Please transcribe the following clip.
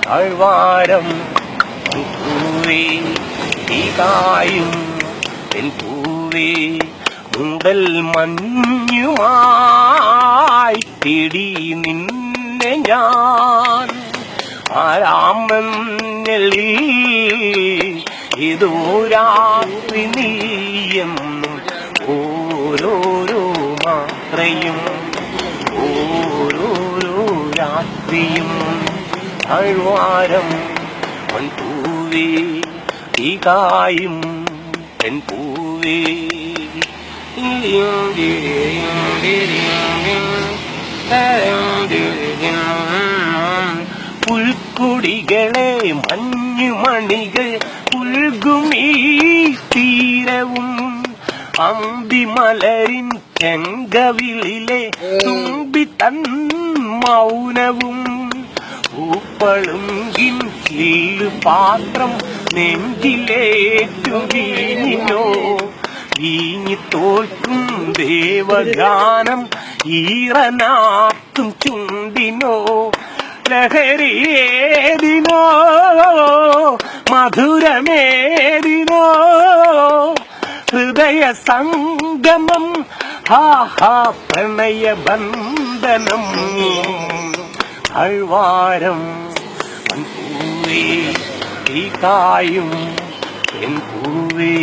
താഴ്വാരം പൂവേ കായും പൂവേ മുണ്ടൽ മഞ്ഞുമായി തേടി നിന്നെ ഞാൻ ആരാമഞ്ഞലിൽ ഏതോ രാത്രി നീയെന്നും ഓരോരോ മാത്രയും ഓരോരോ രാത്രിയും താഴ്വാരം പൂവേ കായും പൂവേ പുൽക്കൊടികളെ മഞ്ഞുമണികൾ പുൽകും ഈ തീരവും അന്തിമലരിൻ ചെങ്കവിളിലെ തുമ്പി തൻ മൗനവും പൂപ്പളുങ്കിൻ ചില്ലു പാത്രം നെഞ്ചിലേറ്റു വീഞ്ഞിനോ വീഞ്ഞി തോൽക്കും ദേവഗാനം ഈറനാത്തും ചുണ്ടിനോ ലഹരിയേതിനോ മധുരമേതിനോ ഹൃദയ സംഗമം ഹാഹാ പ്രണയബന്ധനം താഴ്വാരം പൂവേ കായും പൂവേ